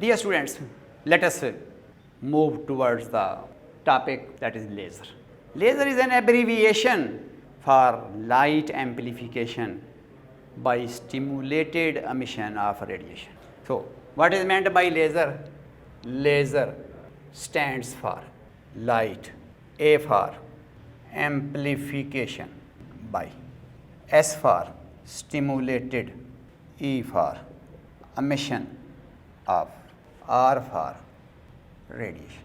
Dear students, let us move towards the topic that is laser. Laser is an abbreviation for light amplification by stimulated emission of radiation. So, what is meant by laser? Laser stands for light, A for amplification by, S for stimulated, E for emission of, R for radiation.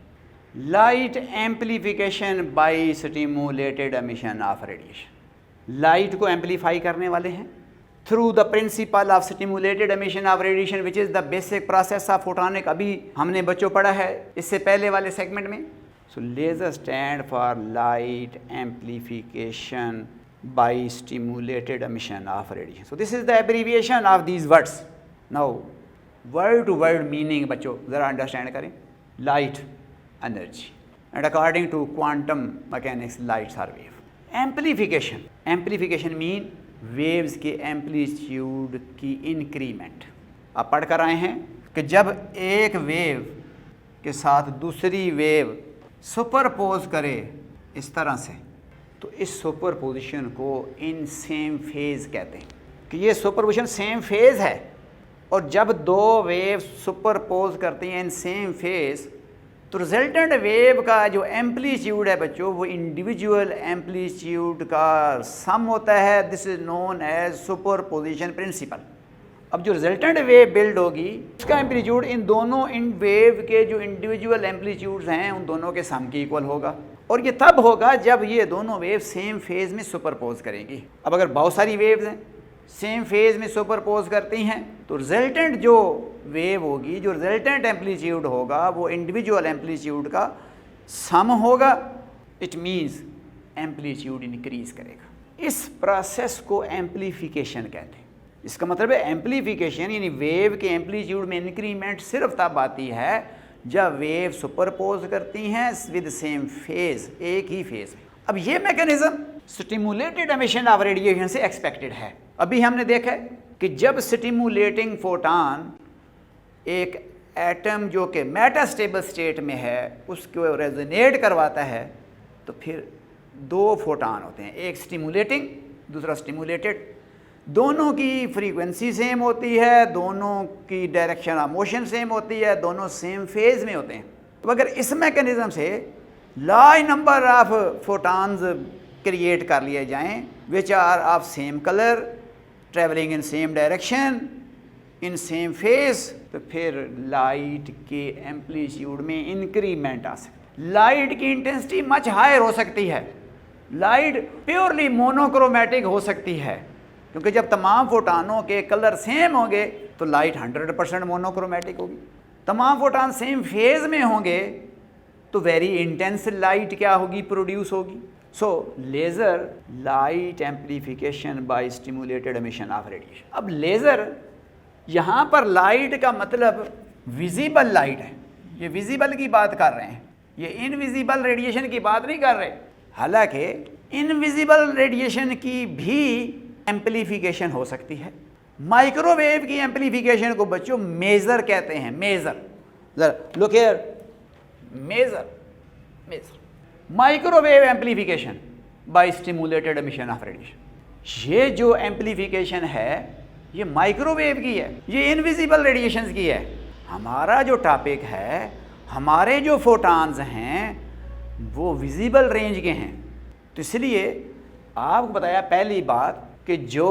Light amplification by stimulated emission of radiation. Light को amplify करने वाले हैं through the principle of stimulated emission of radiation which is the basic process of photonic. अभी हमने बच्चों पढ़ा है इससे पहले वाले सेगमेंट में. So laser stand for light amplification by stimulated emission of radiation. So this is the abbreviation of these words. Now word to word meaning बच्चों ज़रा अंडरस्टैंड करें. Light energy and according to quantum mechanics lights are wave. Amplification mean waves के amplitude की increment. आप पढ़ कर आए हैं कि जब एक वेव के साथ दूसरी वेव सुपरपोज करे इस तरह से तो इस सुपरपोजिशन को इन सेम फेज़ कहते हैं कि ये सुपरपोजिशन सेम फेज़ है. और जब दो वेव सुपरपोज करती हैं इन सेम फेज़ तो रिजल्टेंट वेव का जो एम्पलीट्यूड है बच्चों वो इंडिविजुअल एम्पलीट्यूड का सम होता है. This is known as superposition principle. अब जो रिजल्टेंट वेव बिल्ड होगी उसका एम्पलीट्यूड इन वेव के जो इंडिविजुअल एम्पलीट्यूड्स हैं उन दोनों के सम के इक्वल होगा. और ये तब होगा जब ये दोनों वेव सेम फेज़ में सुपरपोज करेंगी. अब अगर बहुत सारी वेव्स हैं सेम फेज़ में सुपरपोज करती हैं तो रिजल्टेंट जो वेव होगी जो रिजल्टेंट एम्पलीट्यूड होगा वो इंडिविजुअल एम्पलीट्यूड का सम होगा. इट मीन्स एम्पलीट्यूड इंक्रीज करेगा. इस प्रोसेस को एम्पलीफिकेशन कहते हैं. इसका मतलब है एम्पलीफिकेशन यानी वेव के एम्पलीट्यूड में इंक्रीमेंट सिर्फ तब आती है जब वेव सुपरपोज करती हैं विद सेम फेज, एक ही फेज में. अब ये mechanism stimulated emission of radiation से एक्सपेक्टेड है. अभी हमने देखा है कि जब स्टिमुलेटिंग फोटॉन एक एटम जो कि मेटास्टेबल स्टेट में है उसको रेजोनेट करवाता है तो फिर दो फोटॉन होते हैं, एक स्टिमुलेटिंग दूसरा स्टिमुलेटेड. दोनों की फ्रीक्वेंसी सेम होती है, दोनों की डायरेक्शन ऑफ मोशन सेम होती है, दोनों सेम फेज में होते हैं. तो अगर इस मैकेनिज्म से large number of photons create कर लिए जाएं which are of same colour travelling in same direction in same phase तो फिर लाइट के एम्पलीट्यूड में इंक्रीमेंट आ सकती है. लाइट की इंटेंसिटी मच हायर हो सकती है. लाइट प्योरली मोनोक्रोमेटिक हो सकती है क्योंकि जब तमाम फोटानों के कलर सेम होंगे तो लाइट 100% मोनोक्रोमेटिक होगी. तमाम फोटान सेम फेज में होंगे तो वेरी इंटेंस लाइट क्या होगी, प्रोड्यूस होगी. So laser light amplification by stimulated emission of radiation. अब लेज़र यहाँ पर लाइट का मतलब विजिबल लाइट है. ये विजिबल की बात कर रहे हैं, ये इनविजिबल रेडिएशन की बात नहीं कर रहे. हालांकि इनविजिबल रेडिएशन की भी एम्पलीफिकेशन हो सकती है. माइक्रोवेव की एम्पलीफिकेशन को बच्चों मेजर कहते हैं. मेजर, जरा look here, maser microwave amplification by stimulated emission of radiation. ये जो एम्पलीफिकेशन है ये माइक्रोवेव की है, ये इनविजिबल रेडिएशंस की है. हमारा जो टॉपिक है, हमारे जो फोटॉन्स हैं वो विजिबल रेंज के हैं. तो इसलिए आपको बताया पहली बात कि जो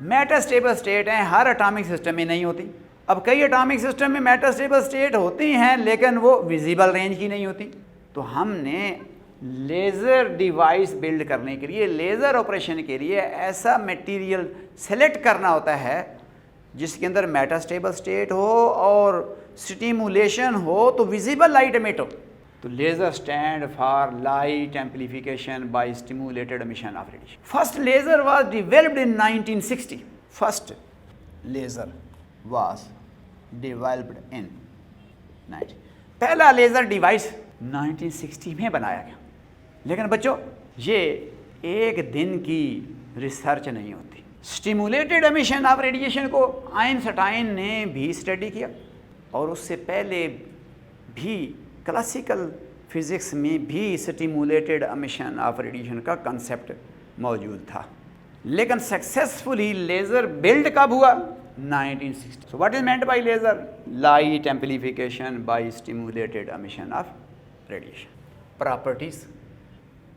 मेटास्टेबल स्टेट हैं हर एटॉमिक सिस्टम में नहीं होती. अब कई एटॉमिक सिस्टम में मेटास्टेबल स्टेट होती हैं लेकिन वो विजिबल रेंज की नहीं होती. तो हमने लेज़र डिवाइस बिल्ड करने के लिए, लेज़र ऑपरेशन के लिए ऐसा मटेरियल सेलेक्ट करना होता है जिसके अंदर मेटास्टेबल स्टेट हो और स्टिमुलेशन हो तो विजिबल लाइट एमिट हो. तो laser stand for light amplification by stimulated emission of radiation. First laser was developed in 1960. First laser was developed in 19. पहला लेज़र डिवाइस 1960 में बनाया गया. लेकिन बच्चों ये एक दिन की रिसर्च नहीं होती. स्टिमुलेटेड एमिशन ऑफ रेडिएशन को आइंस्टाइन ने भी स्टडी किया. और उससे पहले भी क्लासिकल फिज़िक्स में भी स्टिमुलेटेड एमिशन ऑफ रेडिएशन का कंसेप्ट मौजूद था, लेकिन सक्सेसफुली लेज़र बिल्ड कब हुआ? 1960। So what is meant by laser? Light amplification bye stimulated emission of radiation. Properties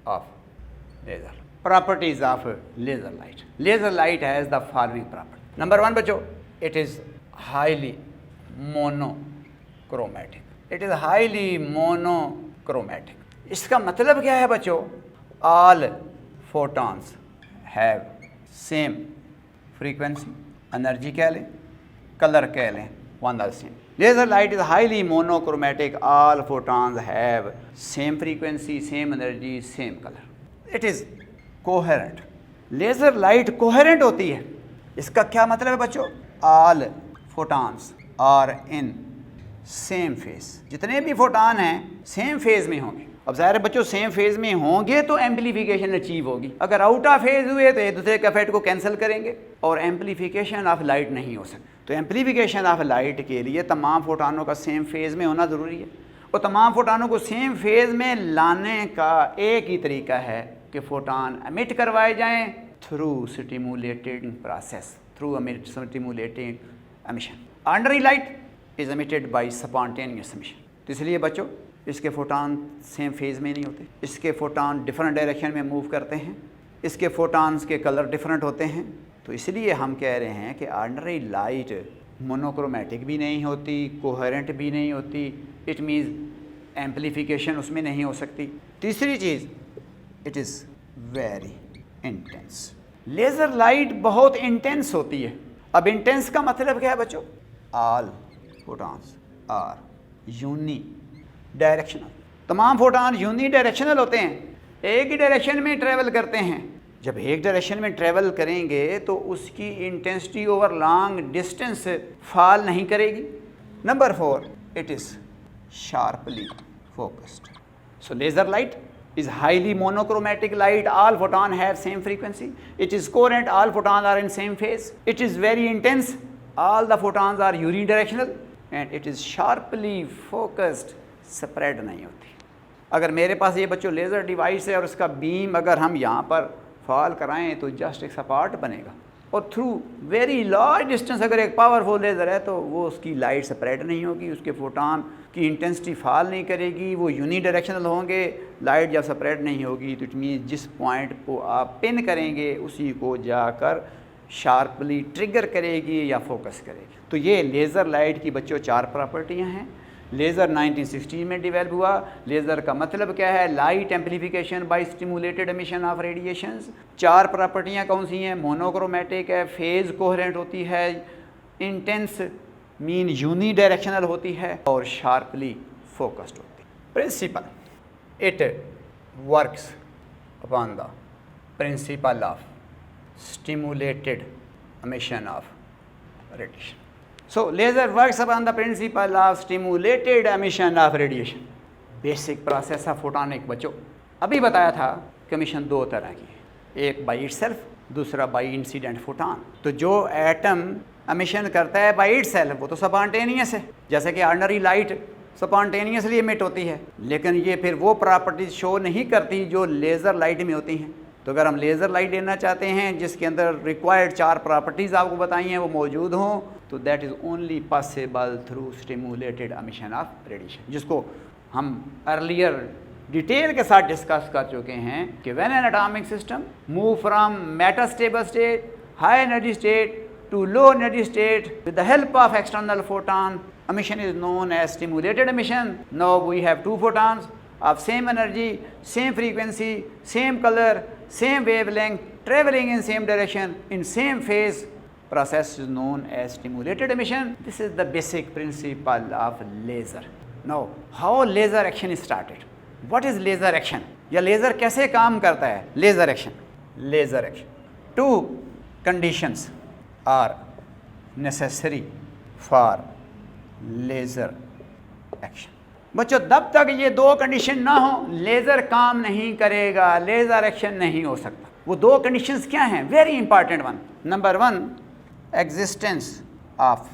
of laser. Properties of laser light. Laser light has the following property. Number 1 बच्चों, it is highly monochromatic. It is highly monochromatic. इसका मतलब क्या है बच्चों? All photons have same frequency, energy कह लें, colour कह लें, one the same. Laser light is highly monochromatic, all photons have same frequency, same energy, same colour. It is coherent. Laser light coherent होती है। इसका क्या मतलब है बच्चों? All photons are in same phase. जितने भी फोटॉन हैं सेम फेज में होंगे। अब ज़ाहिर है बच्चों, सेम फेज में होंगे तो एम्प्लीफिकेशन अचीव होगी। अगर आउट ऑफ फेज हुए तो एक दूसरे के इफेक्ट को कैंसिल करेंगे और एम्प्लीफिकेशन ऑफ लाइट नहीं हो सकती। तो एम्प्लीफिकेशन ऑफ लाइट के लिए तमाम फोटॉनों का सेम फेज में होना ज़रूरी है, और तमाम फोटॉनों को सेम फेज में लाने का एक ही तरीका है कि फोटॉन एमिट करवाए जाएं through stimulated process, through stimulated emission. Ordinary light is emitted by spontaneous emission. तो इसलिए बच्चों, इसके फोटॉन सेम फेज में नहीं होते, इसके फोटॉन डिफरेंट डायरेक्शन में मूव करते हैं, इसके फोटॉन्स के कलर डिफरेंट होते हैं। तो इसलिए हम कह रहे हैं कि ऑर्डिनरी लाइट मोनोक्रोमैटिक भी नहीं होती, कोहेरेंट भी नहीं होती। इट मीन्स एम्प्लीफिकेशन उसमें नहीं हो सकती। तीसरी चीज़, it is very intense. Laser light बहुत इंटेंस होती है। अब इंटेंस का मतलब क्या है बच्चों? All photons are unidirectional. तमाम फोटॉन यूनी डायरेक्शनल होते हैं, एक ही डायरेक्शन में ट्रैवल करते हैं। जब एक डायरेक्शन में ट्रैवल करेंगे तो उसकी intensity over long distance fall नहीं करेगी। Number 4, it is sharply focused. So laser light is highly monochromatic light. All photon have same frequency. It is coherent. All photons are in same phase. It is very intense. All the photons are unidirectional and it is sharply focused. Spread नहीं होती। अगर मेरे पास ये बच्चों laser device है और उसका beam अगर हम यहाँ पर फॉल कराएं तो जस्ट एक सपाट बनेगा, और थ्रू वेरी लार्ज डिस्टेंस अगर एक पावरफुल लेज़र है तो वो उसकी लाइट स्प्रेड नहीं होगी, उसके फोटॉन की इंटेंसिटी फॉल नहीं करेगी, वो यूनी डायरेक्शनल होंगे। लाइट जब स्प्रेड नहीं होगी तो इट मीन्स जिस पॉइंट को आप पिन करेंगे उसी को जाकर शार्पली ट्रिगर करेगी या फोकस करेगी। तो ये लेज़र लाइट की बच्चों 4 प्रॉपर्टियाँ हैं। लेज़र 1960 में डेवलप हुआ। लेज़र का मतलब क्या है? Light amplification bye stimulated emission of radiations. 4 प्रॉपर्टियाँ कौन सी हैं? मोनोक्रोमैटिक है, फेज कोहेरेंट होती है, इंटेंस मीन यूनी डायरेक्शनल होती है, और शार्पली फोकस्ड होती है। Principle, it works upon the principle of stimulated emission of radiation. So laser works upon the principle of stimulated emission of radiation. Basic process of photonic बच्चों अभी बताया था कि emission 2 तरह की है, एक by itself, दूसरा by incident photon। तो जो एटम emission करता है by itself वो तो spontaneous है, जैसे कि ordinary light spontaneously emit होती है, लेकिन ये फिर वो प्रॉपर्टीज शो नहीं करती जो लेज़र लाइट में होती हैं। तो अगर हम लेज़र लाइट लेना चाहते हैं जिसके अंदर रिक्वायर्ड 4 प्रॉपर्टीज़ आपको बताई हैं वो मौजूद हों, तो that is only possible through stimulated emission of radiation, जिसको हम अर्लियर डिटेल के साथ डिस्कस कर चुके हैं कि when an atomic system move from metastable state, high energy state to low energy state with the help of external photon, emission is known as stimulated emission. Now we have 2 photons of same energy, same frequency, same color, same wavelength, traveling in same direction, in same phase. Process is known as stimulated emission. This is the basic principle of laser. Now how laser action is started? What is laser action? या laser कैसे काम करता है? Laser action 2 conditions are necessary for laser action. बच्चों तब तक ये 2 condition ना हो लेज़र काम नहीं करेगा, लेज़र एक्शन नहीं हो सकता। वो 2 कंडीशंस क्या हैं? Very important one. Number 1, existence of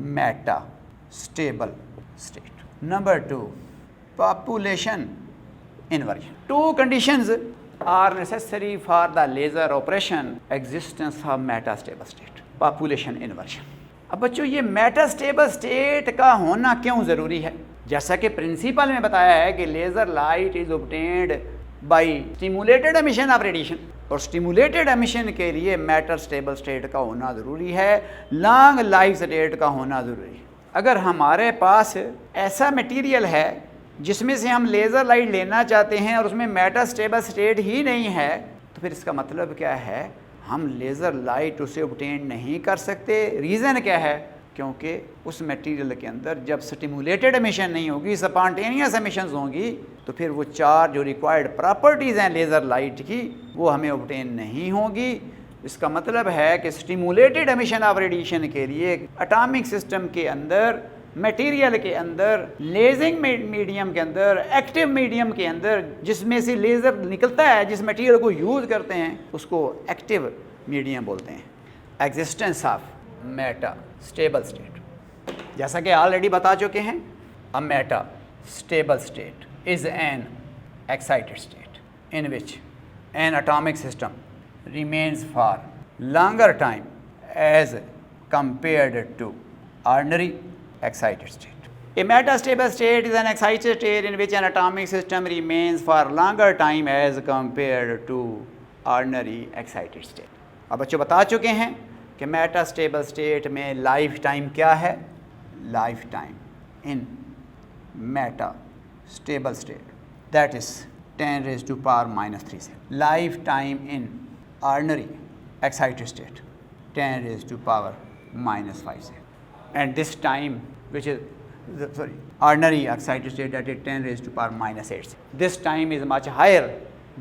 Meta stable state. Number 2, population inversion. Two conditions are necessary for the laser operation: existence of metastable state, population inversion. अब बच्चों ये मेटास्टेबल स्टेट का होना क्यों ज़रूरी है? जैसा कि प्रिंसिपल में बताया है कि laser light is obtained by stimulated emission of radiation, और स्टिमुलेटेड एमिशन के लिए मेटास्टेबल स्टेट का होना ज़रूरी है, लॉन्ग लाइफ स्टेट का होना ज़रूरी है। अगर हमारे पास ऐसा मटेरियल है जिसमें से हम लेज़र लाइट लेना चाहते हैं और उसमें मेटास्टेबल स्टेट ही नहीं है, तो फिर इसका मतलब क्या है? हम लेज़र लाइट उसे ऑब्टेन नहीं कर सकते। रीज़न क्या है? क्योंकि उस मटेरियल के अंदर जब स्टिमुलेटेड एमिशन नहीं होगी, स्पॉन्टेनियस एमिशंस होंगी, तो फिर वो चार जो रिक्वायर्ड प्रॉपर्टीज़ हैं लेज़र लाइट की वो हमें ऑब्टेन नहीं होगी। इसका मतलब है कि स्टिमुलेटेड एमिशन ऑफ रेडिएशन के लिए एटॉमिक सिस्टम के अंदर, मटेरियल के अंदर, लेजिंग मीडियम के अंदर, एक्टिव मीडियम के अंदर जिसमें से लेज़र निकलता है, जिस मटेरियल को यूज़ करते हैं उसको एक्टिव मीडियम बोलते हैं। Existence of Meta stable state, जैसा कि ऑलरेडी बता चुके हैं, अ Meta stable state is an excited state in which N atomic system remains for longer time as compared to ordinary excited state. A metastable state is an excited state in which an atomic system remains for longer time as compared to ordinary excited state. अब बच्चों बता चुके हैं कि metastable state में life time क्या है? Life time in metastable state that is 10 raised to power minus 3 seconds. Life time in ordinary excited state 10 raised to power minus 5 seconds. And this time, which is ordinary excited state, that is 10 raised to power minus 8 seconds. This time is much higher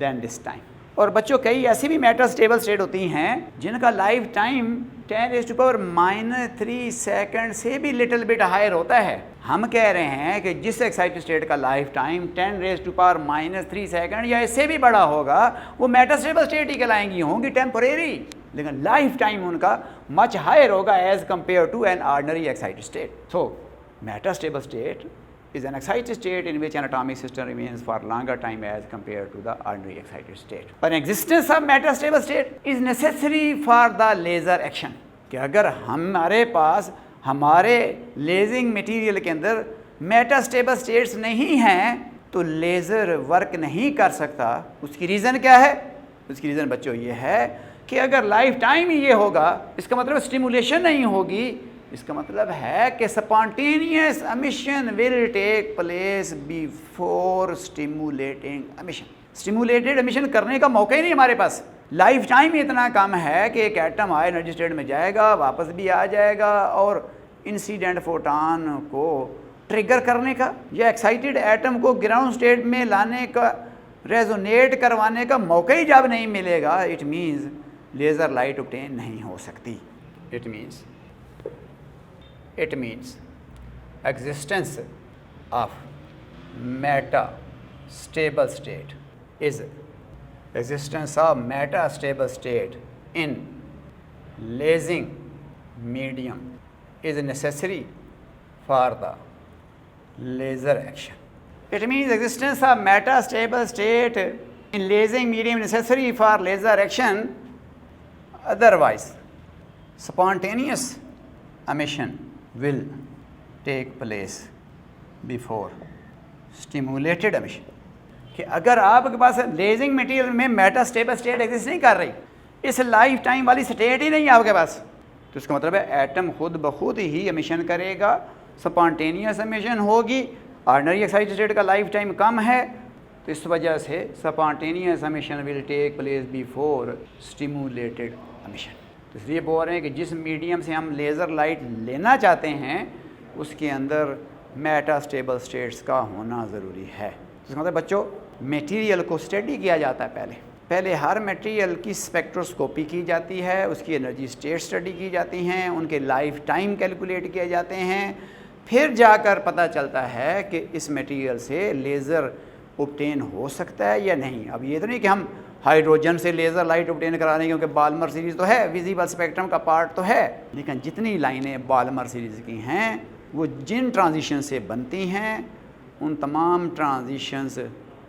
than this time. और बच्चों कई ऐसी भी metastable state होती हैं जिनका life time 10 raised to power minus 3 second से भी लिटिल बिट हायर होता है। हम कह रहे हैं कि जिस एक्साइटेड स्टेट का life time 10 raised to power minus 3 second या इससे भी बड़ा होगा वो मेटास्टेबल स्टेट ही कहलाएंगी, होंगी टेम्परेरी, लेकिन लाइफ टाइम उनका मच हायर होगा as compare to an ordinary excited state. So metastable state is an excited state in which an atomic system remains for longer time as compared to the ordinary excited state. But existence of metastable state is necessary for the laser action. कि अगर हमारे पास हमारे lazing material के अंदर metastable states नहीं हैं तो laser work नहीं कर सकता। उसकी रीज़न क्या है? उसकी रीज़न बच्चों ये है कि अगर लाइफ टाइम ही ये होगा, इसका मतलब स्टिमुलेशन नहीं होगी, इसका मतलब है कि spontaneous emission will take place before stimulating emission. Stimulated emission करने का मौका ही नहीं हमारे पास। लाइफ टाइम इतना कम है कि एक एटम हाई एनर्जी स्टेट में जाएगा, वापस भी आ जाएगा, और इंसिडेंट फोटॉन को ट्रिगर करने का या एक्साइटेड एटम को ग्राउंड स्टेट में लाने का, रेजोनेट करवाने का मौका ही जब नहीं मिलेगा, it means laser light obtain नहीं हो सकती। It means existence of metastable state is existence of metastable state in lasing medium is necessary for the laser action. It means existence of metastable state in lasing medium necessary for laser action, otherwise spontaneous emission will take place before stimulated emission. कि अगर आपके पास lazing material में metastable state exist नहीं कर रही, इस life time वाली state ही नहीं है आपके पास, तो इसका मतलब है एटम खुद ब खुद ही एमिशन करेगा, स्पॉन्टेनियस एमिशन होगी। ऑर्डिनरी एक्साइटेड स्टेट का लाइफ टाइम कम है, तो इस वजह से spontaneous emission will take place before stimulated emission. तो इसलिए बोल रहे हैं कि जिस मीडियम से हम लेज़र लाइट लेना चाहते हैं उसके अंदर मेटास्टेबल स्टेट्स का होना ज़रूरी है। इसका मतलब बच्चों मटेरियल को स्टडी किया जाता है। पहले हर मटेरियल की स्पेक्ट्रोस्कोपी की जाती है, उसकी एनर्जी स्टेट स्टडी की जाती हैं, उनके लाइफ टाइम कैलकुलेट किए जाते हैं, फिर जाकर पता चलता है कि इस मटेरियल से लेज़र ऑब्टेन हो सकता है या नहीं। अब ये तो नहीं कि हम हाइड्रोजन से लेज़र लाइट ऑब्टेन करा रहे हैं, क्योंकि बाल्मर सीरीज़ तो है, विजिबल स्पेक्ट्रम का पार्ट तो है, लेकिन जितनी लाइनें बाल्मर सीरीज़ की हैं वो जिन ट्रांजिशन से बनती हैं उन तमाम ट्रांजिशंस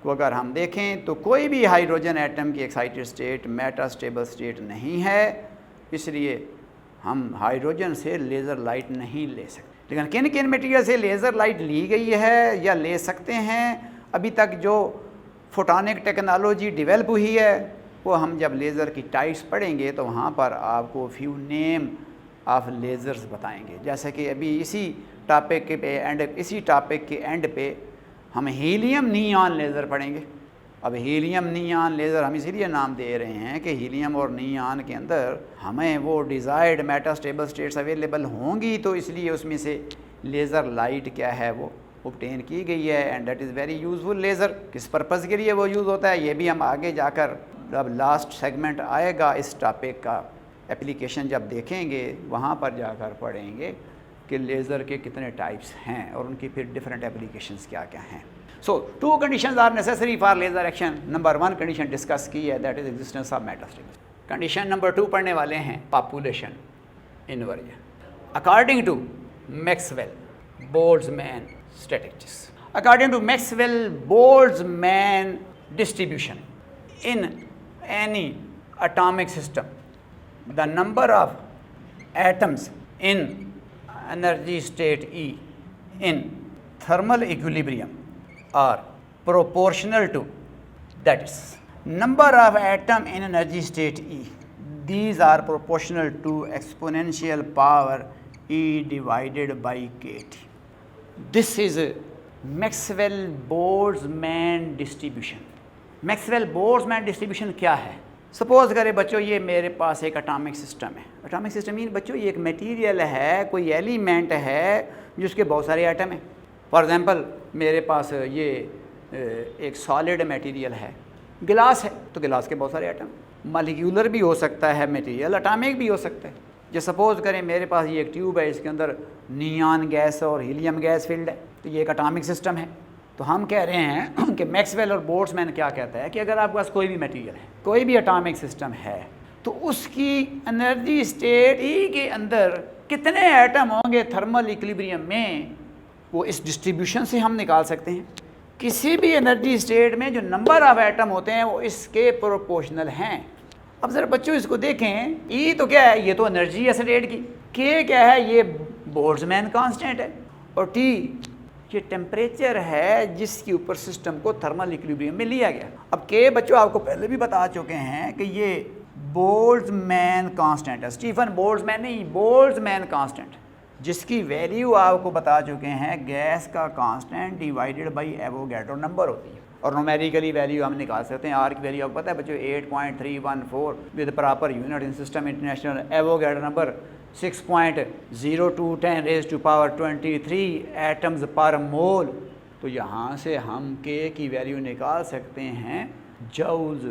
को अगर हम देखें तो कोई भी हाइड्रोजन एटम की एक्साइटेड स्टेट मेटास्टेबल स्टेट नहीं है, इसलिए हम हाइड्रोजन से लेज़र लाइट नहीं ले सकते। लेकिन किन किन मटेरियल से लेज़र लाइट ली गई है या ले सकते हैं, अभी तक जो फोटोनिक टेक्नोलॉजी डेवलप हुई है वो हम जब लेज़र की टाइप्स पढ़ेंगे तो वहाँ पर आपको फ्यू नेम ऑफ लेज़र्स बताएंगे। जैसे कि अभी इसी टॉपिक के एंड पे हम हीलियम नियॉन लेज़र पढ़ेंगे। अब हीलियम नियॉन लेज़र हम इसीलिए नाम दे रहे हैं कि हीलियम और नियॉन के अंदर हमें वो डिज़ायर्ड मेटास्टेबल स्टेट्स अवेलेबल होंगी, तो इसलिए उसमें से लेज़र लाइट क्या है वो ऑब्टेन की गई है and that is very useful laser. किस पर्पज़ के लिए वो यूज़ होता है ये भी हम आगे जाकर जब लास्ट सेगमेंट आएगा इस टॉपिक का एप्लीकेशन जब देखेंगे वहाँ पर जाकर पढ़ेंगे कि लेज़र के कितने टाइप्स हैं और उनकी फिर डिफरेंट एप्लीकेशंस क्या क्या हैं। So 2 conditions are necessary for laser action. Number 1 condition discuss की है, that is existence of metastable. Condition number 2 पढ़ने वाले हैं population inversion according to Maxwell Boltzmann statistics. According to Maxwell-Boltzmann distribution in any atomic system, the number of atoms in energy state E in thermal equilibrium are proportional to, that is, number of atom in energy state E. These are proportional to exponential power E divided by kT. This is a Maxwell-Boltzmann distribution. Maxwell-Boltzmann distribution क्या है? Suppose करें बच्चों ये मेरे पास एक atomic system है। Atomic system mean बच्चों ये एक मटेरियल है, कोई एलिमेंट है जिसके बहुत सारे एटम हैं। फॉर एग्जांपल मेरे पास ये एक सॉलिड मटेरियल है, गिलास है, तो गिलास के बहुत सारे एटम। मॉलिक्यूलर भी हो सकता है मटेरियल, एटॉमिक भी हो सकता है। जो सपोज़ करें मेरे पास ये एक ट्यूब है, इसके अंदर नियॉन गैस और हीलियम गैस फील्ड है, तो ये एक एटॉमिक सिस्टम है। तो हम कह रहे हैं कि मैक्सवेल और बोल्ट्जमैन क्या कहता है कि अगर आपके पास कोई भी मटेरियल है, कोई भी एटॉमिक सिस्टम है, तो उसकी एनर्जी स्टेट ई के अंदर कितने एटम होंगे थर्मल इक्विलिब्रियम में, वो इस डिस्ट्रीब्यूशन से हम निकाल सकते हैं। किसी भी एनर्जी स्टेट में जो नंबर ऑफ एटम होते हैं वो इसके प्रोपोर्शनल हैं। अब ज़रा बच्चों इसको देखें, ई तो क्या है, ये तो एनर्जी है स्टेट की, के क्या है, ये बोल्ट्जमैन कांस्टेंट है, और टी ये टेम्परेचर है जिसके ऊपर सिस्टम को थर्मल इक्विलिब्रियम में लिया गया। अब के बच्चों आपको पहले भी बता चुके हैं कि ये बोल्ट्जमैन कांस्टेंट है, स्टीफन बोल्ट्जमैन नहीं, बोल्ट्जमैन कांस्टेंट, जिसकी वैल्यू आपको बता चुके हैं गैस का constant divided by Avogadro number होती है। और न्यूमेरिकली वैल्यू हम निकाल सकते हैं। आर की वैल्यू आपको पता है बच्चों 8.314 with proper unit in system international. Avogadro number 6.0210 raise to power 23 atoms per mole. तो यहाँ से हम के की वैल्यू निकाल सकते हैं जूल्स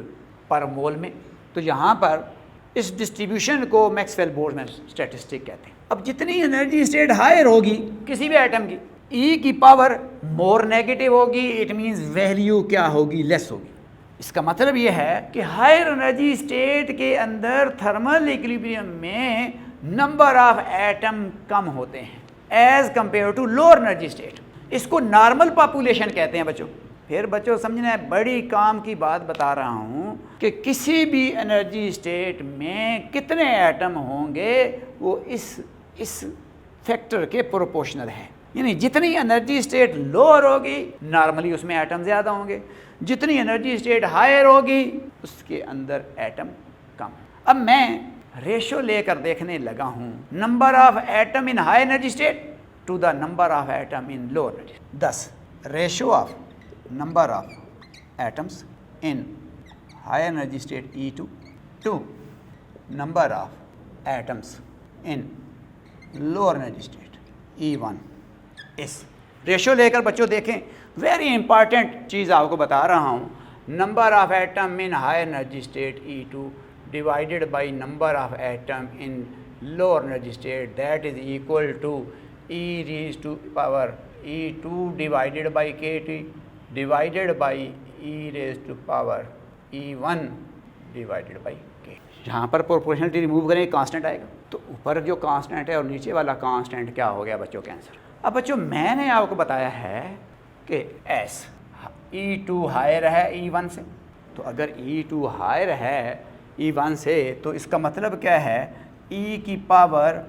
पर मोल में। तो यहाँ पर इस डिस्ट्रीब्यूशन को मैक्सवेल बोल्ट्जमैन स्टैटिस्टिक कहते हैं। अब जितनी एनर्जी स्टेट हायर होगी किसी भी एटम की, ई की पावर मोर नेगेटिव होगी, इट मीन्स वैल्यू क्या होगी, लेस होगी। इसका मतलब ये है कि हायर एनर्जी स्टेट के अंदर थर्मल इक्विलिब्रियम में नंबर ऑफ एटम कम होते हैं as compare to lower energy state. इसको नॉर्मल पॉपुलेशन कहते हैं बच्चों। फिर बच्चों समझना है, बड़ी काम की बात बता रहा हूँ कि किसी भी एनर्जी स्टेट में कितने एटम होंगे वो इस फैक्टर के प्रोपोर्शनल है। यानी जितनी एनर्जी स्टेट लोअर होगी नॉर्मली उसमें एटम ज़्यादा होंगे, जितनी एनर्जी स्टेट हायर होगी उसके अंदर एटम कम। अब मैं रेशो लेकर देखने लगा हूँ number of atom in high energy state to the number of atom in lower energy. 10 ratio of number of atoms in high energy state E2 to number of atoms in lower energy state E1 is। Ratio लेकर बच्चों देखें, very important चीज़ आपको बता रहा हूँ। Number of atom in high energy state E2 divided by number of atom in lower energy state, that is equal to E raise to power E2 divided by KT divided by E raise to power E1 divided by K। यहाँ पर proportionality remove करें, constant आएगा। तो ऊपर जो constant है और नीचे वाला कांस्टेंट क्या हो गया बच्चों, कैंसर। अब बच्चों मैंने आपको बताया है कि एस E2 हायर है E1 से, तो अगर E2 हायर है E1 से तो इसका मतलब क्या है, e की power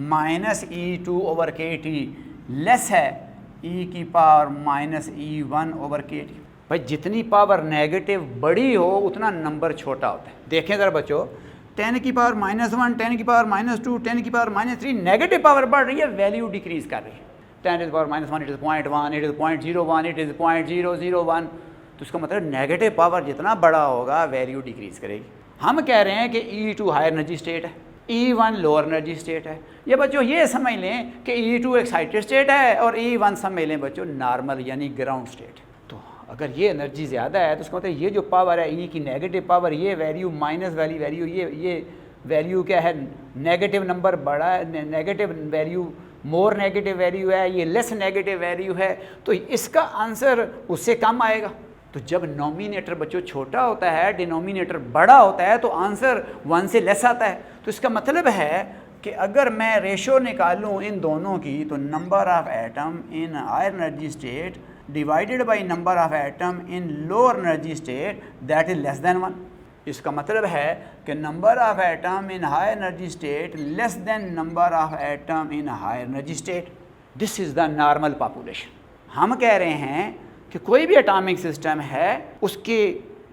minus E2 over KT less है e की power minus E1 over KT। भाई जितनी पावर नेगेटिव बड़ी हो उतना नंबर छोटा होता है। देखें ज़रा बच्चों, 10 की पावर -1, 10 की पावर -2, 10 की पावर -3, नेगेटिव पावर बढ़ रही है, वैल्यू डिक्रीज कर रही है। 10 to the power -1 it is 0.1, it is 0.01, it is 0.001। तो इसका मतलब नेगेटिव पावर जितना बड़ा होगा वैल्यू डिक्रीज करेगी। हम कह रहे हैं कि E2 हायर एनर्जी स्टेट है, E1 लोअर एनर्जी स्टेट है। ये बच्चों ये समझ लें कि E2 एक्साइटेड स्टेट है और E1 समझ लें बच्चों नॉर्मल यानी ग्राउंड स्टेट। तो अगर ये एनर्जी ज़्यादा है तो उसका मतलब ये जो पावर है E की नेगेटिव पावर, ये वैल्यू माइनस वाली वैल्यू, ये वैल्यू क्या है, नेगेटिव नंबर बड़ा है, negative value more negative value है, ये लेस नेगेटिव वैल्यू है, तो इसका आंसर उससे कम आएगा। तो जब नॉमिनेटर बच्चों छोटा होता है, डिनोमिनेटर बड़ा होता है, तो आंसर 1 से लेस आता है। तो इसका मतलब है कि अगर मैं रेशो निकालूं इन दोनों की, तो number of atom in higher energy state divided by number of atom in lower energy state that is less than 1। इसका मतलब है कि number of atom in higher energy state less than number of atom in higher energy state. This is the normal population. हम कह रहे हैं कि कोई भी एटॉमिक सिस्टम है उसके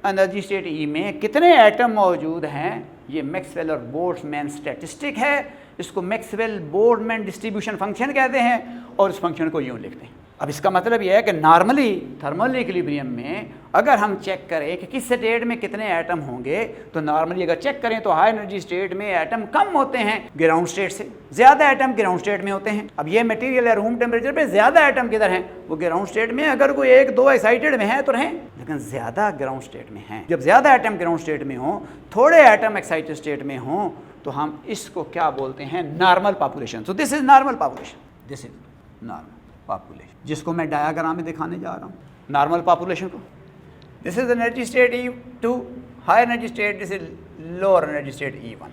एनर्जी स्टेट ई में कितने एटम मौजूद हैं, ये मैक्सवेल और बोल्ट्जमैन स्टैटिस्टिक है। इसको मैक्सवेल बोल्ट्जमैन डिस्ट्रीब्यूशन फंक्शन कहते हैं और इस फंक्शन को यूँ लिखते हैं। अब इसका मतलब यह है कि नॉर्मली थर्मल इक्विलिब्रियम में अगर हम चेक करें कि किस स्टेट में कितने एटम होंगे, तो नॉर्मली अगर चेक करें तो हाई एनर्जी स्टेट में एटम कम होते हैं ग्राउंड स्टेट से, ज़्यादा एटम ग्राउंड स्टेट में होते हैं। अब ये मटेरियल है रूम टेम्परेचर पे, ज़्यादा एटम किधर हैं, वो ग्राउंड स्टेट में। अगर कोई 1-2 एक्साइटेड में है तो रहें, लेकिन ज़्यादा ग्राउंड स्टेट में हैं। जब ज़्यादा एटम ग्राउंड स्टेट में हों, थोड़े एटम एक्साइटेड स्टेट में हों, तो हम इसको क्या बोलते हैं, normal population. So this is normal population, this is normal population, जिसको मैं डायग्राम में दिखाने जा रहा हूँ नॉर्मल पॉपुलेशन को। This is energy state E2 high energy state, this is lower energy state E1।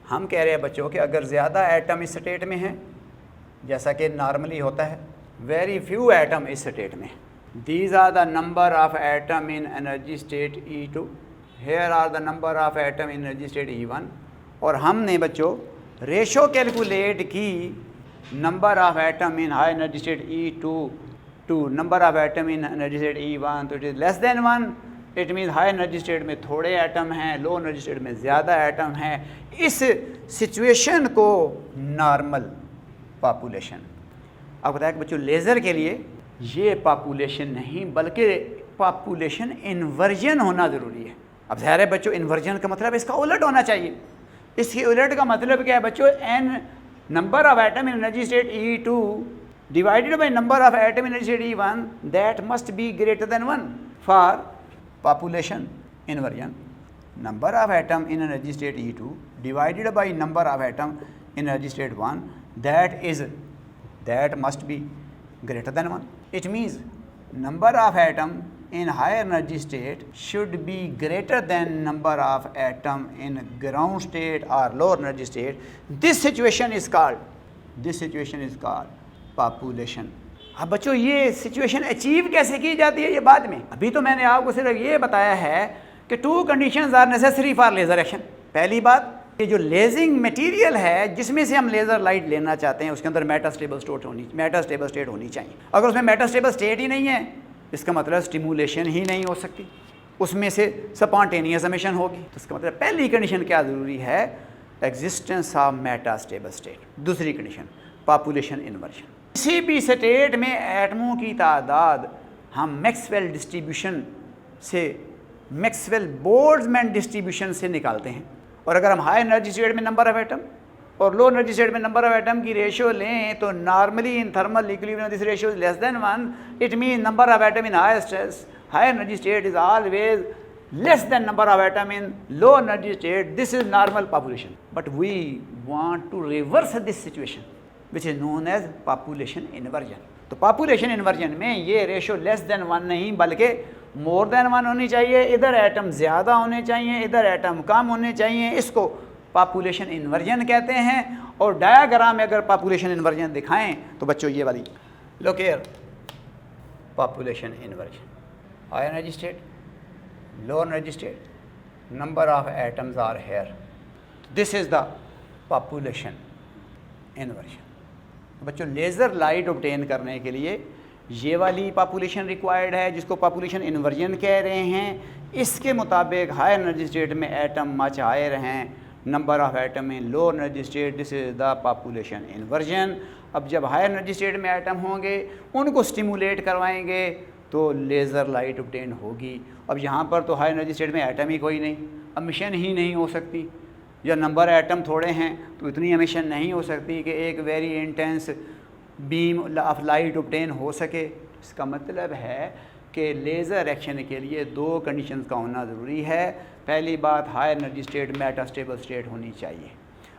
हम कह रहे हैं बच्चों कि अगर ज़्यादा एटम इस स्टेट में हैं, जैसा कि नॉर्मली होता है, वेरी फ्यू एटम इस स्टेट में, these are the number of atom in energy state E2, here are the number of atom in energy state E1। और हमने बच्चों रेशो कैलकुलेट की number of atom in high energy state E2 to number of atom in energy state E1, तो it is less than 1। It mean high energy state में थोड़े atom हैं, लो energy state में ज़्यादा एटम हैं। इस situation को नॉर्मल पॉपुलेशन। अब बताया कि बच्चों लेज़र के लिए ये पॉपुलेशन नहीं बल्कि पॉपुलेशन इन्वर्जन होना ज़रूरी है। अब ज़ाहिर है बच्चों इन्वर्जन का मतलब इसका उलट होना चाहिए। इसके उलट का मतलब क्या है बच्चों, n number of atom in energy state E2 divided by number of atom in energy state E1, that must be greater than 1 for population inversion. Number of atom in energy state E2 divided by number of atom in energy state 1, that must be greater than 1. It means number of atom in higher energy state should be greater than number of atom in ground state or lower energy state. This situation is called population. अब बच्चों ये situation achieve कैसे की जाती है ये बाद में। अभी तो मैंने आपको सिर्फ ये बताया है कि 2 conditions are necessary for laser action. पहली बात, ये जो लेजिंग मटेरियल है जिसमें से हम लेज़र लाइट लेना चाहते हैं, उसके अंदर मेटास्टेबल स्टेट होनी चाहिए। अगर उसमें मेटास्टेबल स्टेट ही नहीं है, इसका मतलब स्टिमुलेशन ही नहीं हो सकती, उसमें से स्पॉन्टेनियस एमिशन होगी। तो इसका मतलब पहली कंडीशन क्या ज़रूरी है, एग्जिस्टेंस ऑफ मेटास्टेबल स्टेट। दूसरी कंडीशन पॉपुलेशन इन्वर्जन। किसी भी स्टेट में एटमों की तादाद हम मैक्सवेल डिस्ट्रीब्यूशन से, मैक्सवेल बोल्ट्जमैन डिस्ट्रीब्यूशन से निकालते हैं। और अगर हम हाई एनर्जी स्टेट में नंबर ऑफ एटम और लो एनर्जी स्टेट में नंबर ऑफ एटम की रेशियो लें, तो normally in thermal equilibrium this ratio is less than 1। It mean number of atom in high energy state is always less than number of atom in low energy state. This is normal population, but we want to reverse this situation which is known as population inversion. तो population inversion में ये ratio less than 1 नहीं बल्कि more than 1 होनी चाहिए। इधर atom ज़्यादा होने चाहिए, इधर एटम कम होने चाहिए। इसको पॉपुलेशन इन्वर्जन कहते हैं। और डायाग्राम में अगर पॉपुलेशन इन्वर्जन दिखाएं तो बच्चों ये वाली, look here, population inversion, high energy state, low energy state, number of atoms are here, this is the population inversion. बच्चों लेज़र लाइट ऑब्टेन करने के लिए ये वाली पॉपुलेशन रिक्वायर्ड है जिसको पॉपुलेशन इन्वर्जन कह रहे हैं। इसके मुताबिक हाई एनर्जी स्टेट में एटम मच हायर हैं, number of atom in low energy state, this is the population inversion. अब जब हाई एनर्जी स्टेट में एटम होंगे उनको स्टिमुलेट करवाएंगे तो लेज़र लाइट ऑब्टेन होगी। अब यहाँ पर तो हाई एनर्जी स्टेट में एटम ही कोई नहीं, एमिशन ही नहीं हो सकती, या नंबर एटम थोड़े हैं तो इतनी एमिशन नहीं हो सकती कि एक very intense beam of light obtain हो सके। इसका मतलब है कि लेज़र एक्शन के लिए दो कंडीशंस का होना ज़रूरी है। पहली बात, high energy state metastable state होनी चाहिए।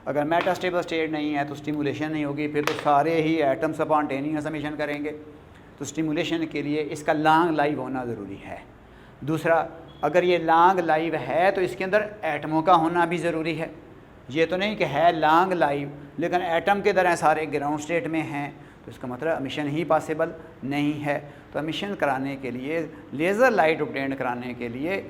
अगर मेटास्टेबल स्टेट नहीं है तो स्टिमुलेशन नहीं होगी, फिर तो सारे ही एटम स्पॉन्टेनियस एमिशन करेंगे। तो स्टिमुलेशन के लिए इसका लॉन्ग लाइव होना ज़रूरी है। दूसरा, अगर ये लॉन्ग लाइव है तो इसके अंदर एटमों का होना भी ज़रूरी है। ये तो नहीं कि है लॉन्ग लाइव लेकिन एटम के तरह सारे ग्राउंड स्टेट में हैं, तो इसका मतलब एमिशन ही पॉसिबल नहीं है। तो एमिशन कराने के लिए, लेज़र लाइट ऑब्टेन कराने के लिए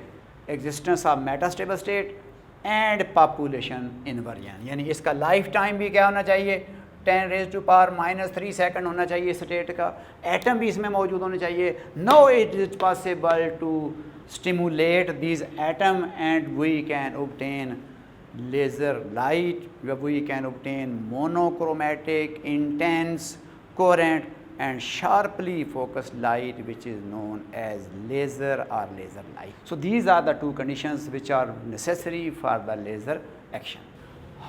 existence of metastable state and population inversion, यानी इसका लाइफ टाइम भी क्या होना चाहिए, 10⁻³ सेकंड होना चाहिए स्टेट का। एटम भी इसमें मौजूद होने चाहिए। No it is possible to stimulate this atom and we can obtain laser light, where we can obtain monochromatic, intense, coherent and sharply focused light which is known as laser or laser light. So these are the two conditions which are necessary for the laser action.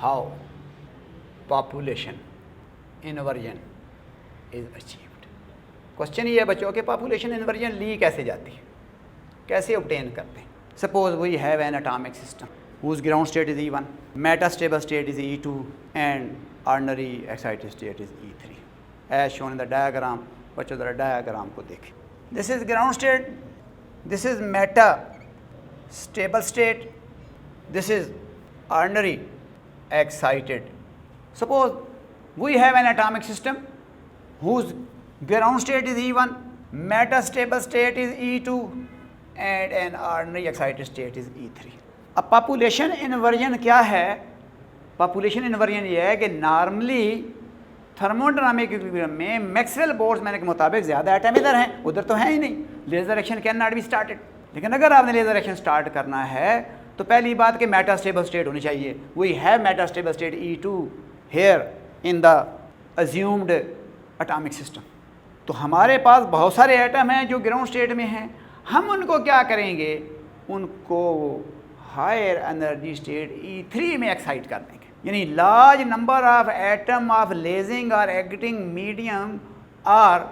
How population inversion is achieved? Question ये है बच्चों के population inversion ली कैसे जाती है, कैसे obtain करते हैं। Suppose we have an atomic system whose ground state is E1, metastable state is E2 and ordinary excited state is E3 as shown in the diagram। बच्चों ज़रा डायग्राम को देखें। This is ground state, this is metastable state, this is ordinary excited। Suppose we have an atomic system whose ground state is E1, metastable state is E2 and an ordinary excited state is E3। अब population inversion क्या है? Population inversion ये है कि normally thermodynamic equilibrium में Maxwell Boltzmann के मुताबिक ज़्यादा एटम इधर हैं, उधर तो है ही नहीं। Laser action can not be started. लेकिन अगर आपने लेज़र एक्शन स्टार्ट करना है तो पहली बात कि मेटास्टेबल स्टेट होनी चाहिए। We have metastable state E2 here in the assumed atomic system. तो हमारे पास बहुत सारे एटम हैं जो ग्राउंड स्टेट में हैं। हम उनको क्या करेंगे, उनको हायर एनर्जी स्टेट E3 में एक्साइट कर देंगे। यानी large number of atom of lasing और acting medium are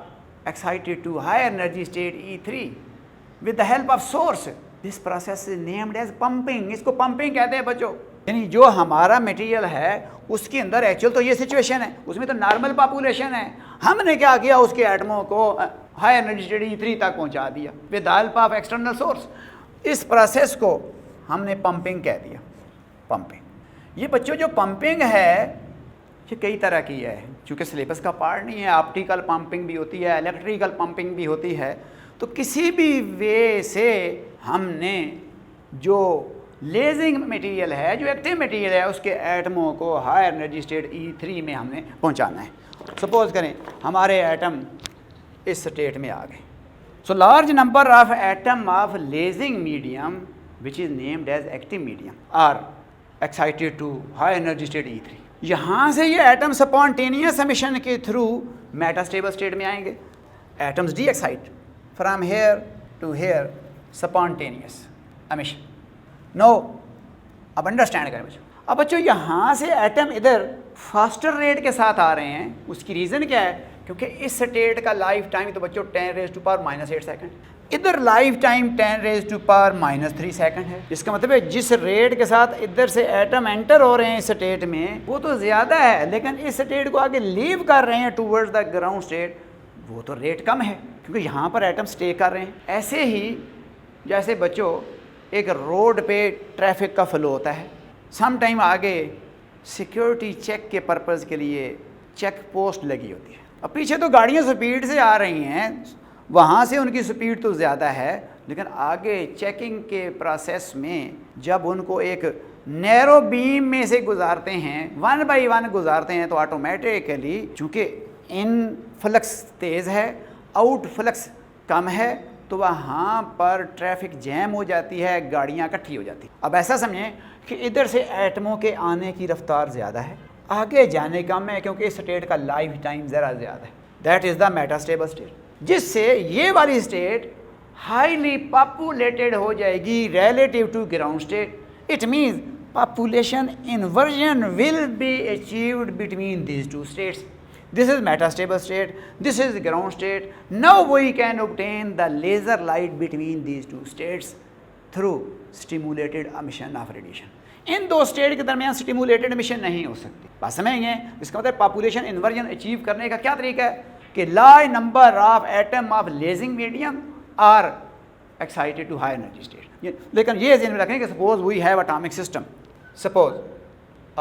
excited to higher energy state E3 with the help of source. This process is named as pumping. इसको pumping कहते हैं बच्चों। यानी जो हमारा मटेरियल है उसके अंदर एक्चुअल तो ये सिचुएशन है, उसमें तो नॉर्मल पॉपुलेशन है। हमने क्या किया, उसके एटमों को हाई एनर्जी स्टेट E3 तक पहुंचा दिया with the help of external source. इस प्रोसेस को हमने पंपिंग कह दिया। पंपिंग, ये बच्चों जो पंपिंग है ये कई तरह की है, चूँकि सिलेबस का पार्ट नहीं है। ऑप्टिकल पंपिंग भी होती है, इलेक्ट्रिकल पंपिंग भी होती है। तो किसी भी वे से हमने जो लेजिंग मटेरियल है, जो एक्टिव मटेरियल है, उसके एटमों को हायर एनर्जी स्टेट E3 में हमने पहुंचाना है। सपोज करें हमारे एटम इस स्टेट में आ गए। So large number of atom of lasing medium which is named as active medium are excited to high energy state E3। यहाँ से ये एटम स्पॉन्टेनियस एमिशन के थ्रू मेटास्टेबल स्टेट में आएंगे। Atoms de excite from here to here, spontaneous emission. No, अब understand करें बच्चों। अब बच्चों यहाँ से एटम इधर फास्टर रेट के साथ आ रहे हैं। उसकी रीज़न क्या है? क्योंकि इस स्टेट का लाइफ टाइम तो बच्चों 10⁻⁻8 सेकंड, इधर लाइफ टाइम 10⁻³ सेकंड है। इसका मतलब है जिस रेट के साथ इधर से एटम एंटर हो रहे हैं इस स्टेट में वो तो ज़्यादा है, लेकिन इस स्टेट को आगे लीव कर रहे हैं टूवर्ड्स द ग्राउंड स्टेट, वो तो रेट कम है क्योंकि यहाँ पर एटम स्टे कर रहे हैं। ऐसे ही जैसे बच्चों एक रोड पे ट्रैफिक का फ्लो होता है, सम टाइम आगे सिक्योरिटी चेक के पर्पज़ के लिए चेक पोस्ट लगी होती है। अब पीछे तो गाड़ियाँ स्पीड से आ रही हैं, वहाँ से उनकी स्पीड तो ज़्यादा है, लेकिन आगे चेकिंग के प्रोसेस में जब उनको एक नैरो बीम में से गुजारते हैं, 1 बाई 1 गुजारते हैं, तो ऑटोमेटिकली चूँकि इन फ्लक्स तेज़ है, आउट फ्लक्स कम है, तो वहाँ पर ट्रैफिक जैम हो जाती है, गाड़ियाँ इकट्ठी हो जाती हैं। अब ऐसा समझें कि इधर से एटमों के आने की रफ्तार ज़्यादा है, आगे जाने कम है, क्योंकि इस स्टेट का लाइफ टाइम ज़रा ज़्यादा है। That is the metastable state, जिससे ये वाली स्टेट हाईली पॉपुलेटेड हो जाएगी relative to ground state. It means population inversion will be achieved between these two states. This is metastable state, this is ground state. Now we can obtain the laser light between these two states through stimulated emission of radiation. इन दो state के दरमियान stimulated emission नहीं हो सकती। बात समझेंगे? इसका मतलब पॉपुलेशन इन्वर्जन अचीव करने का क्या तरीका है कि large number of atom of lasing medium are excited to high energy state. लेकिन ये ध्यान में रखें कि suppose we have atomic system, suppose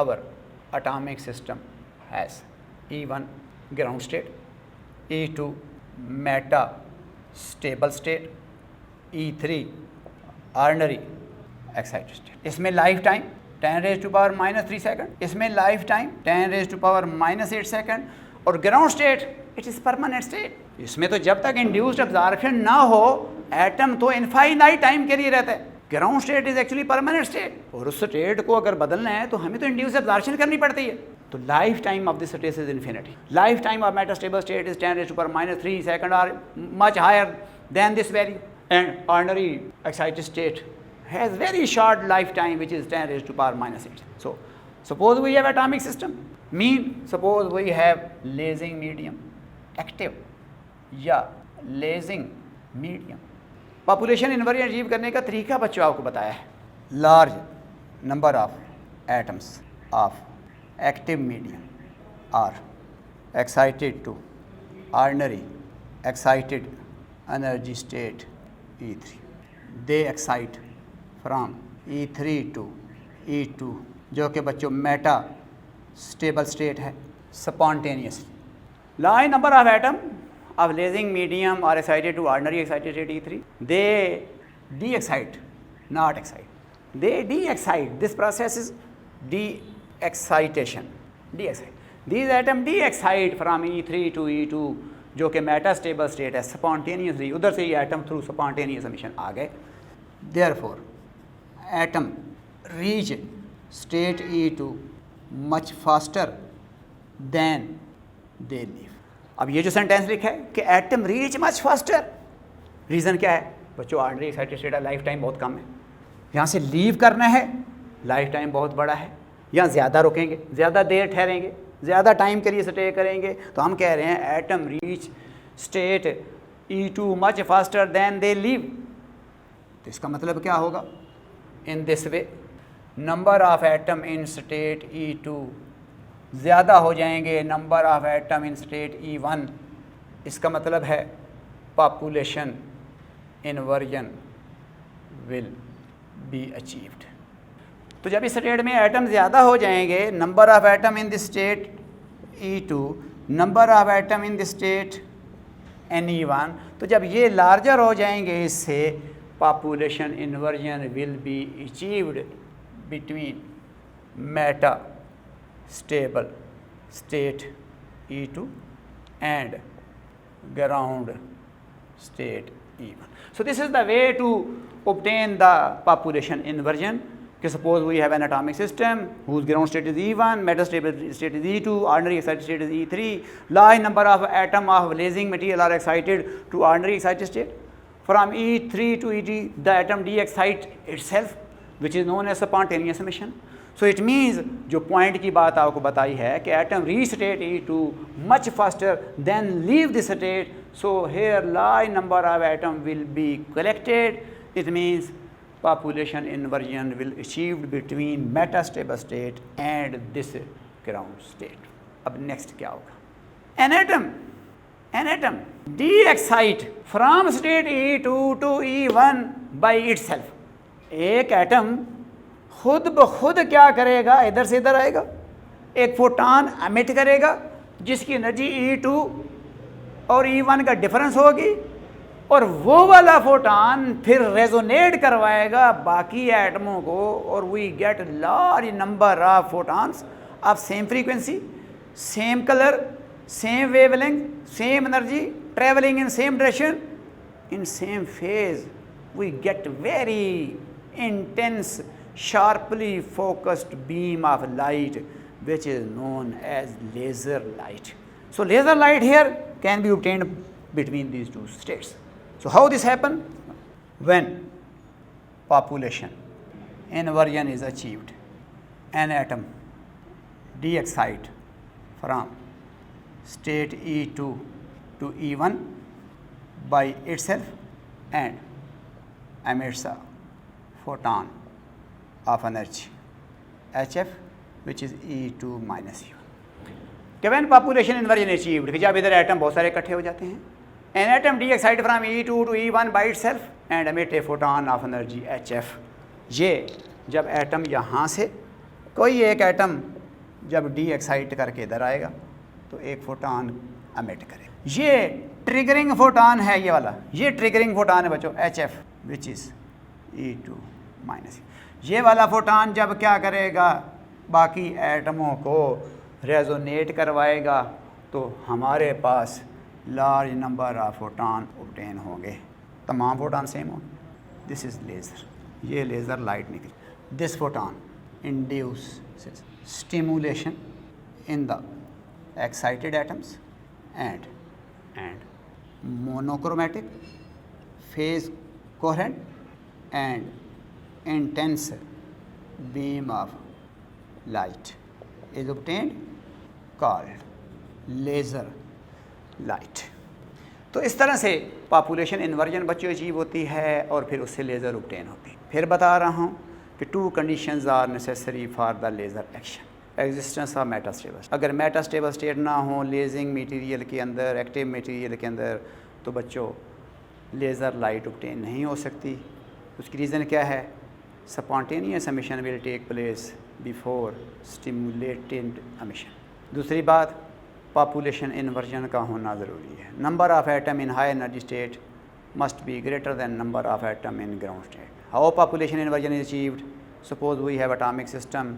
our atomic system has E1 ground state, E2 meta stable state, E3 ordinary excited state. इसमें life time 10⁻³ second, इसमें life time 10⁻⁻8 second, और ground state it is permanent state. इसमें तो जब तक induced absorption ना हो, atom तो इनफाइनाइट टाइम के लिए रहता है। Ground state is actually permanent state, और उस स्टेट को अगर बदलना है तो हमें तो इंड्यूस एब्जॉर्प्शन करनी पड़ती है। तो life time of this state is infinity. Life time of metastable state is 10⁻³ second और much higher than this value, and ordinary excited state has very short life time which is 10⁻⁸. So suppose we have atomic system, mean suppose we have lasing medium active या lasing medium. Population inversion achieve करने का तरीका बच्चों आपको बताया है। Large number of atoms of active medium are excited to ordinary excited energy state E3. They excite from E3 to E2, जो कि बच्चों मेटा स्टेबल स्टेट है, spontaneously. Large number of atom of lasing medium are excited to ordinary excited state E3. They de-excite, not excite. They de-excite. This process is de-excitation. De-excite. These atoms de-excite from E3 to E2, जो कि metastable state है, spontaneously. उधर से ये atom through spontaneous emission आ गए. Therefore, atom reach state E2 much faster than they leave. अब ये जो सेंटेंस लिखा है कि atom reach much faster, reason क्या है बच्चों? Ordinary excited state life time बहुत कम है, यहाँ से लीव करना है, लाइफ टाइम बहुत बड़ा है, यहाँ ज़्यादा रुकेंगे, ज़्यादा देर ठहरेंगे, ज़्यादा टाइम के लिए स्टे करेंगे, तो हम कह रहे हैं atom reach state E2 much faster than they leave. तो इसका मतलब क्या होगा? In this way number of atom in state E2 ज़्यादा हो जाएंगे number of atom in state E1। इसका मतलब है population inversion will be achieved. तो जब इस स्टेट में एटम ज़्यादा हो जाएंगे, number of atom in this state E2, number of atom in this state NE1, तो जब ये लार्जर हो जाएंगे इससे, population inversion will be achieved between Meta stable state E2 and ground state E1. So this is the way to obtain the population inversion. Suppose we have an atomic system whose ground state is E1, metastable state is E2, ordinary excited state is E3. Large number of atom of lasing material are excited to ordinary excited state. From E3 to E3, the atom de-excite itself, which is known as spontaneous emission. So it means जो point की बात आपको बताई है कि atom reach state E2 much faster then leave this state, so here large number of atom will be collected. It means population inversion will achieved between metastable state and this ground state. अब next क्या होगा? An atom de-excite from state E2 to E1 by itself. एक atom खुद ब खुद क्या करेगा, इधर से इधर आएगा, एक फोटान एमिट करेगा जिसकी एनर्जी E2 और E1 का डिफरेंस होगी, और वो वाला फोटान फिर रेजोनेट करवाएगा बाकी एटमों को, और we get large number of photons of same frequency, same colour, same wavelength, same energy, travelling in same direction, in same phase. We get very intense, sharply focused beam of light which is known as laser light. So laser light here can be obtained between these two states. So how this happen? When population inversion is achieved, an atom de-excite from state E2 to E1 by itself and emits a photon of energy HF which is E2 minus U1. When population inversion achieved, कि जब इधर atom बहुत सारे इकट्ठे हो जाते हैं, an atom de-excite from E2 to E1 by itself and emit a photon of energy HF. ये जब एटम यहाँ से कोई एक एटम जब de-excite करके इधर आएगा तो एक फोटान एमिट करेगा, ये ट्रिगरिंग फोटान है, ये वाला ये ट्रिगरिंग फोटान है बच्चों HF which is E2 minus. ये वाला फोटान जब क्या करेगा, बाकी एटमों को रेजोनेट करवाएगा तो हमारे पास large number of photon obtain होंगे, तमाम फोटान सेम होंगे। दिस इज़ लेज़र, ये लेज़र लाइट निकली। This photon induce stimulation in the excited atoms and monochromatic, phase coherent and intense beam of light is obtained called laser light. तो इस तरह से population inversion बच्चों achieve होती है और फिर उससे लेज़र ऑब्टेन होती है। फिर बता रहा हूँ कि 2 conditions are necessary for the laser action. Existence of metastable, अगर मेटास्टेबल स्टेट ना हो लेजिंग मटेरियल के अंदर, एक्टिव मटेरियल के अंदर, तो बच्चों लेज़र लाइट ऑब्टेन नहीं हो सकती। उसकी रीज़न क्या है? Spontaneous emission will take place before stimulated emission. दूसरी बात, पॉपुलेशन इन्वर्जन का होना ज़रूरी है। Number of atom in high energy state must be greater than number of atom in ground state. How population inversion is achieved? Suppose we have atomic system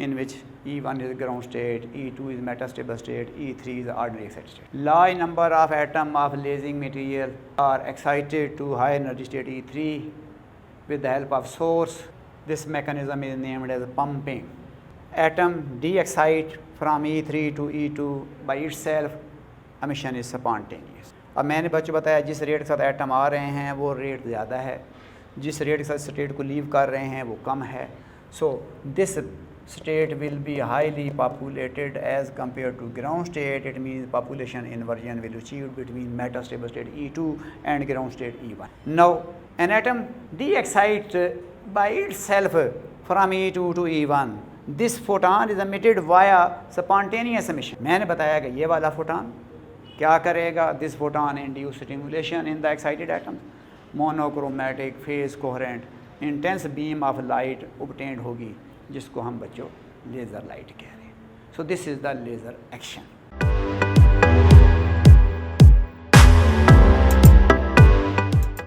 in which E1 is ground state, E2 is metastable state, E3 is ordinary excited state. Large number of atom of lasing material are excited to high energy state E3 with the help of source. This mechanism is named as pumping. Atom de-excite from E3 to E2 by itself, emission is spontaneous. अब मैंने बच्चों बताया जिस rate के साथ atom आ रहे हैं वो रेट ज़्यादा है, जिस रेट के साथ स्टेट को लीव कर रहे हैं वो कम है। So this state will be highly populated as compared to ground state. It means population inversion will achieve between metastable state E2 and ground state E1. Now an atom de-excites by itself from E2 to E1. This photon is emitted via spontaneous emission. मैंने बताया कि ये वाला photon क्या करेगा? This photon induce stimulation in the excited atoms. Monochromatic, phase coherent, intense beam of light obtained होगी जिसको हम बच्चों लेज़र लाइट कह रहे हैं। So this is the laser action.